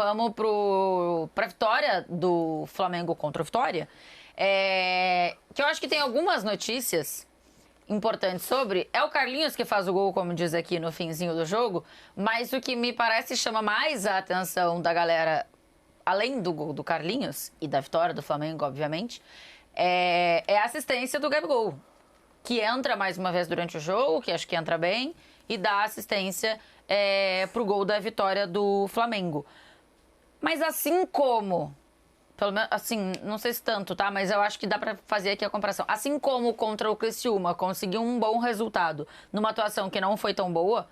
vamos pra vitória do Flamengo contra o Vitória. Que eu acho que tem algumas notícias importantes sobre. É o Carlinhos que faz o gol, como diz aqui no finzinho do jogo, mas o que me parece chama mais a atenção da galera, além do gol do Carlinhos e da vitória do Flamengo, obviamente, é a assistência do Gabigol, que entra mais uma vez durante o jogo, que acho que entra bem, e dá assistência pro gol da vitória do Flamengo. Mas assim como, pelo menos, assim, não sei se tanto, tá? Mas eu acho que dá pra fazer aqui a comparação. Assim como contra o Criciúma conseguiu um bom resultado numa atuação que não foi tão boa,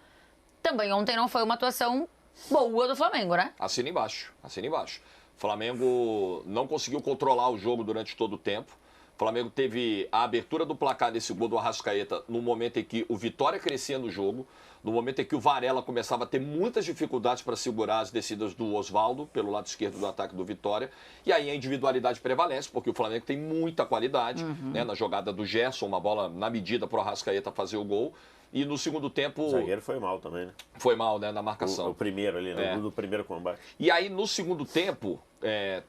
também ontem não foi uma atuação boa do Flamengo, né? Assina embaixo, assina embaixo. O Flamengo não conseguiu controlar o jogo durante todo o tempo. O Flamengo teve a abertura do placar desse gol do Arrascaeta no momento em que o Vitória crescia no jogo, no momento em que o Varela começava a ter muitas dificuldades para segurar as descidas do Osvaldo pelo lado esquerdo do ataque do Vitória. E aí a individualidade prevalece, porque o Flamengo tem muita qualidade, né, na jogada do Gerson, uma bola na medida para o Arrascaeta fazer o gol. E no segundo tempo... O zagueiro foi mal também, né? Foi mal, né, na marcação. O primeiro ali, né? No primeiro combate. E aí, no segundo tempo,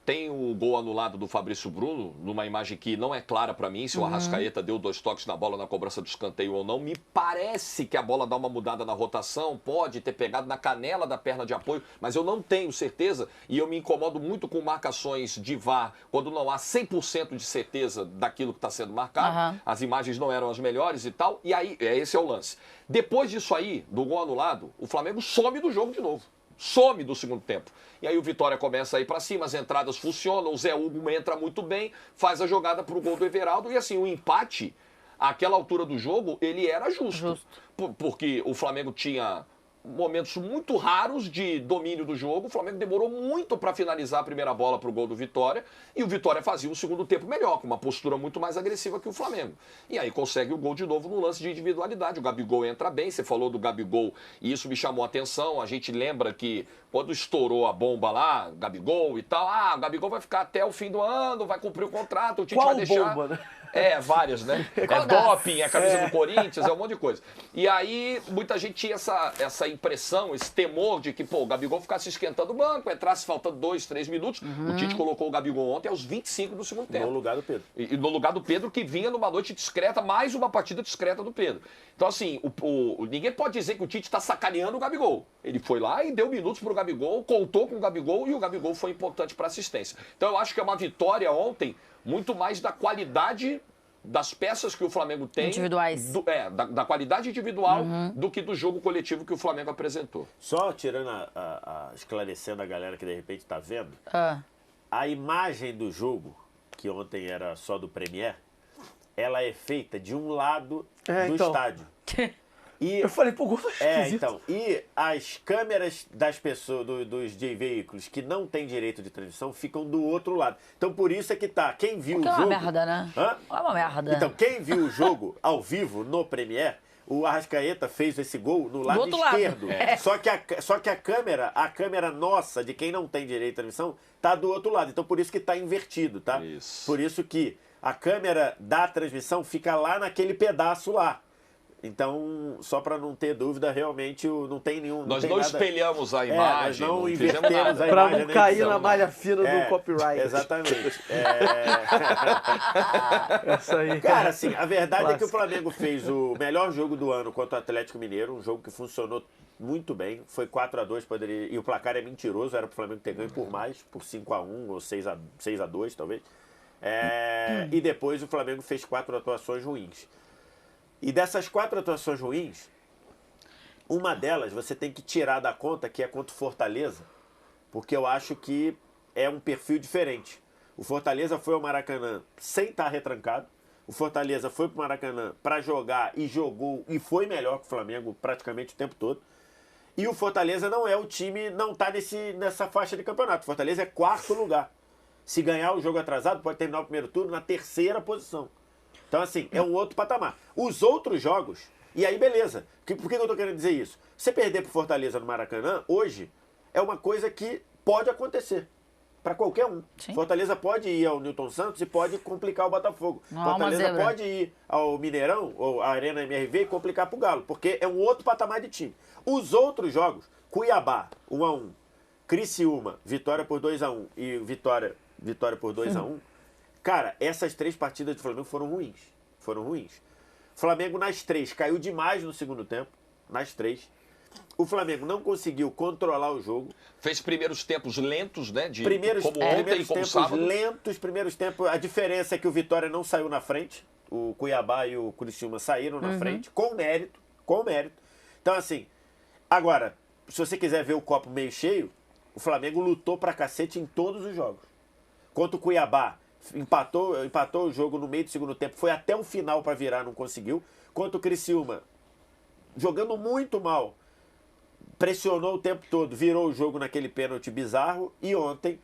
tem o gol anulado do Fabrício Bruno, numa imagem que não é clara para mim, se o Arrascaeta deu 2 toques na bola na cobrança do escanteio ou não. Me parece que a bola dá uma mudada na rotação, pode ter pegado na canela da perna de apoio, mas eu não tenho certeza e eu me incomodo muito com marcações de VAR, quando não há 100% de certeza daquilo que está sendo marcado. As imagens não eram as melhores e tal, e aí, esse é o lance. Depois disso aí, do gol anulado, o Flamengo some do jogo de novo. Some do segundo tempo. E aí o Vitória começa a ir para cima, as entradas funcionam, o Zé Hugo entra muito bem, faz a jogada para o gol do Everaldo. E assim, o empate, àquela altura do jogo, ele era justo. Porque o Flamengo tinha momentos muito raros de domínio do jogo. O Flamengo demorou muito para finalizar a primeira bola para o gol do Vitória. E o Vitória fazia um segundo tempo melhor, com uma postura muito mais agressiva que o Flamengo. E aí consegue o gol de novo no lance de individualidade. O Gabigol entra bem, você falou do Gabigol e isso me chamou a atenção. A gente lembra que quando estourou a bomba lá, Gabigol e tal, o Gabigol vai ficar até o fim do ano, vai cumprir o contrato, o Tite vai deixar... bomba, né? Várias, né? Doping, a camisa do Corinthians, um monte de coisa. E aí, muita gente tinha essa impressão, esse temor de que, o Gabigol ficasse esquentando o banco, entrasse faltando 2, 3 minutos. O Tite colocou o Gabigol ontem aos 25 do segundo tempo. No lugar do Pedro. E no lugar do Pedro, que vinha numa noite discreta, mais uma partida discreta do Pedro. Então, assim, ninguém pode dizer que o Tite está sacaneando o Gabigol. Ele foi lá e deu minutos pro Gabigol, contou com o Gabigol e o Gabigol foi importante para assistência. Então, eu acho que é uma vitória ontem muito mais da qualidade das peças que o Flamengo tem. Individuais. Da qualidade individual do que do jogo coletivo que o Flamengo apresentou. Só tirando, esclarecendo a galera que de repente está vendo, a imagem do jogo, que ontem era só do Premier, ela é feita de um lado do estádio. E, eu falei, gol tá esquisito. E as câmeras das pessoas, dos veículos que não têm direito de transmissão ficam do outro lado. Então por isso é que quem viu o jogo... É uma merda, né? É uma merda. Então quem viu o jogo ao vivo no Premier, o Arrascaeta fez esse gol no lado esquerdo. Só que a câmera nossa, de quem não tem direito de transmissão, tá do outro lado. Então por isso que tá invertido, tá? Isso. Por isso que a câmera da transmissão fica lá naquele pedaço lá. Então, só para não ter dúvida, realmente não tem nenhum. Nós não espelhamos a imagem, nós não fizemos nada. Para não cair na malha fina do copyright. Exatamente. Essa aí. Cara, assim, a verdade é que o Flamengo fez o melhor jogo do ano contra o Atlético Mineiro, um jogo que funcionou muito bem. Foi 4-2, e o placar é mentiroso, era para o Flamengo ter ganho por mais, por 5-1 ou 6-2, talvez. E depois o Flamengo fez 4 atuações ruins. E dessas 4 atuações ruins, uma delas você tem que tirar da conta, que é contra o Fortaleza, porque eu acho que é um perfil diferente. O Fortaleza foi ao Maracanã sem estar retrancado. O Fortaleza foi para o Maracanã para jogar e jogou e foi melhor que o Flamengo praticamente o tempo todo. E o Fortaleza não é o time, não está nessa faixa de campeonato. O Fortaleza é 4º lugar. Se ganhar o jogo atrasado, pode terminar o primeiro turno na 3ª posição. Então, assim, é um outro patamar. Os outros jogos, e aí beleza. Por que eu tô querendo dizer isso? Você perder pro Fortaleza no Maracanã, hoje, é uma coisa que pode acontecer. Para qualquer um. Sim. Fortaleza pode ir ao Newton Santos e pode complicar o Botafogo. Não, Fortaleza pode ir ao Mineirão, ou à Arena MRV, e complicar pro Galo. Porque é um outro patamar de time. Os outros jogos, Cuiabá, 1-1. Criciúma, vitória por 2-1 e vitória por 2-1. Cara, essas 3 partidas do Flamengo foram ruins. Foram ruins. O Flamengo nas 3 caiu demais no segundo tempo. Nas 3. O Flamengo não conseguiu controlar o jogo. Fez primeiros tempos lentos, né? Primeiros tempos sábado. lentos, primeiros tempos. A diferença é que o Vitória não saiu na frente. O Cuiabá e o Criciúma saíram na frente, com mérito. Então, assim, agora, se você quiser ver o copo meio cheio, o Flamengo lutou pra cacete em todos os jogos. Contra o Cuiabá, empatou o jogo no meio do segundo tempo, foi até o final pra virar, não conseguiu. Contra o Criciúma, jogando muito mal, pressionou o tempo todo, virou o jogo naquele pênalti bizarro. E ontem,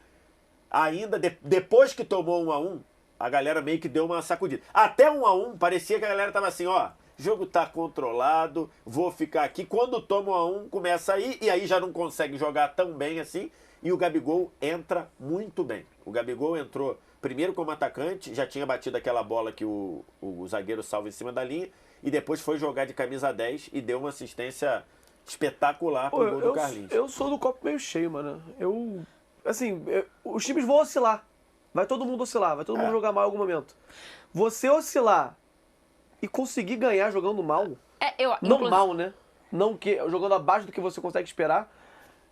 ainda depois que tomou 1-1, a galera meio que deu uma sacudida. Até 1-1, parecia que a galera tava assim, ó, o jogo tá controlado, vou ficar aqui. Quando toma 1-1, começa aí, e aí já não consegue jogar tão bem assim. E o Gabigol entra muito bem. O Gabigol entrou primeiro como atacante, já tinha batido aquela bola que o zagueiro salva em cima da linha, e depois foi jogar de camisa 10 e deu uma assistência espetacular pro gol do Carlinhos. Eu sou do copo meio cheio, mano. Os times vão oscilar. Vai todo mundo oscilar, vai todo mundo jogar mal em algum momento. Você oscilar e conseguir ganhar jogando mal, não mal, né? Não jogando abaixo do que você consegue esperar.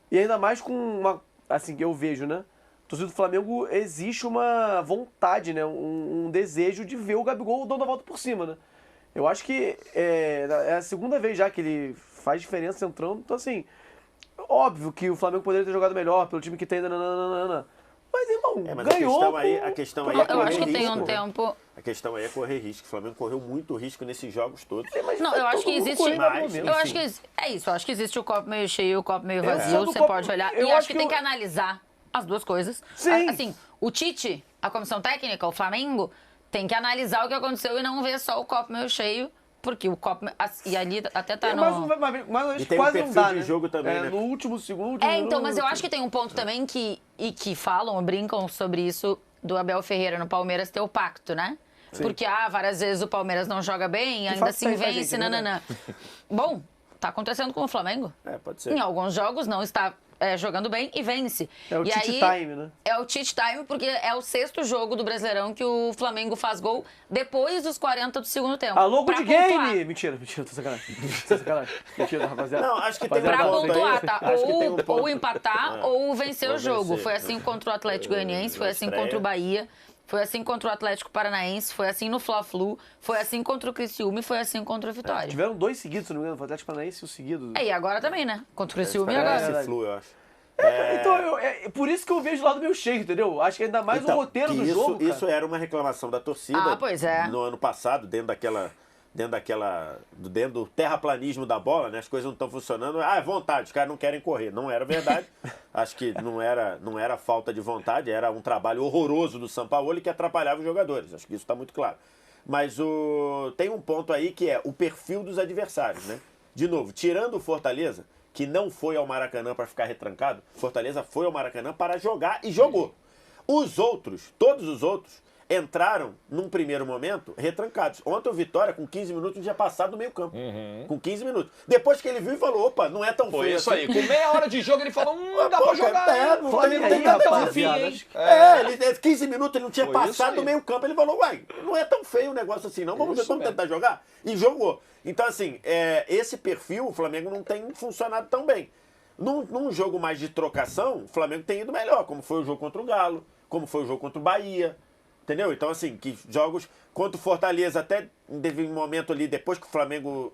E ainda mais com uma, assim, que eu vejo, né? Torcida do Flamengo, existe uma vontade, né? Um desejo de ver o Gabigol dando a volta por cima, né? Eu acho que é a segunda vez já que ele faz diferença entrando. Então, assim, óbvio que o Flamengo poderia ter jogado melhor pelo time que tem. Mas, irmão, ganhou. A questão aí é correr eu acho que risco. tem um tempo. A questão aí é correr risco. O Flamengo correu muito risco nesses jogos todos. Não, eu acho que existe. Eu acho que é isso. Eu acho que existe o copo meio cheio e o copo meio vazio. Você pode olhar. E acho que tem que analisar as duas coisas. Sim. Assim, o Tite, a comissão técnica, o Flamengo, tem que analisar o que aconteceu e não ver só o copo meio cheio. Porque o copo... E ali até tá no... E tem quase um não perfil dá, de né? jogo também, né? No último segundo... então, mas eu acho que tem um ponto também que falam, brincam sobre isso, do Abel Ferreira no Palmeiras ter o pacto, né? Sim. Porque, várias vezes o Palmeiras não joga bem, ainda assim vence, nananã. Bom, tá acontecendo com o Flamengo. Pode ser. Em alguns jogos não está jogando bem e vence. É o Tite Time, né? É o Tite Time, porque é o 6º jogo do Brasileirão que o Flamengo faz gol depois dos 40 do segundo tempo. Alô, Good Game! Mentira, tô sacanagem. Mentira, rapaziada. Não, acho que tem pra ponto pontuar, aí. tá? Ou empatar ou vencer o jogo. Foi assim contra o Atlético Goianiense, foi assim contra o Bahia, foi assim contra o Atlético Paranaense, foi assim no Fla-Flu, foi assim contra o Criciúma e foi assim contra o Vitória. Tiveram 2 seguidos, se não me engano, foi o Atlético Paranaense e o seguido. E agora também, né? Contra o Criciúma e agora. Esse Flu, eu acho. Então, por isso que eu vejo o lado meio cheio, entendeu? Acho que ainda mais o roteiro do jogo, cara. Isso era uma reclamação da torcida pois é. no ano passado, dentro do terraplanismo da bola, né? As coisas não estão funcionando. É vontade, os caras não querem correr. Não era verdade. Acho que não era falta de vontade, era um trabalho horroroso do Sampaoli que atrapalhava os jogadores. Acho que isso está muito claro. Mas tem um ponto aí que é o perfil dos adversários, né? De novo, tirando o Fortaleza, que não foi ao Maracanã para ficar retrancado, Fortaleza foi ao Maracanã para jogar e jogou. Todos os outros, entraram num primeiro momento retrancados. Ontem o Vitória, com 15 minutos, tinha passado no meio campo. Com 15 minutos. Depois que ele viu e falou, opa, não é tão feio isso assim. aí. Com meia hora de jogo ele falou, dá pra jogar. Não tem até o fim, hein? 15 minutos ele não tinha passado no meio campo. Ele falou, não é tão feio o negócio assim não. Vamos tentar jogar. E jogou. Então, assim, esse perfil o Flamengo não tem funcionado tão bem. Num jogo mais de trocação, o Flamengo tem ido melhor, como foi o jogo contra o Galo, como foi o jogo contra o Bahia. Entendeu? Então, assim, que jogos contra o Fortaleza, até teve um momento ali, depois que o Flamengo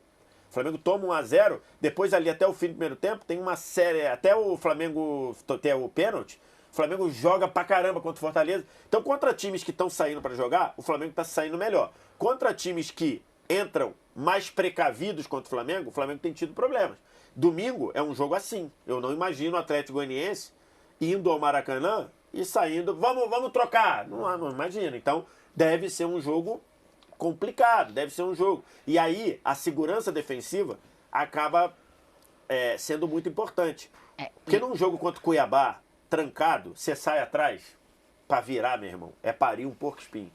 toma 1-0, depois ali até o fim do primeiro tempo, tem uma série, até o Flamengo ter o pênalti, o Flamengo joga pra caramba contra o Fortaleza. Então, contra times que estão saindo pra jogar, o Flamengo tá saindo melhor. Contra times que entram mais precavidos contra o Flamengo tem tido problemas. Domingo é um jogo assim. Eu não imagino o Atlético Goianiense indo ao Maracanã e saindo, vamos trocar. Não imagino. Então, deve ser um jogo complicado, deve ser um jogo. E aí, a segurança defensiva acaba sendo muito importante. Porque num jogo contra o Cuiabá, trancado, você sai atrás pra virar, meu irmão, é parir um porco-espinho.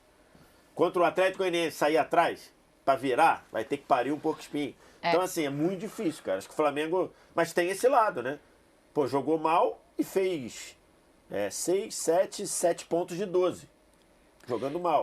Contra o Atlético Goianiense, sair atrás pra virar, vai ter que parir um porco-espinho. Então, assim, é muito difícil, cara. Acho que o Flamengo... Mas tem esse lado, né? Pô, jogou mal, e fez 6, 7 pontos de 12. Jogando mal.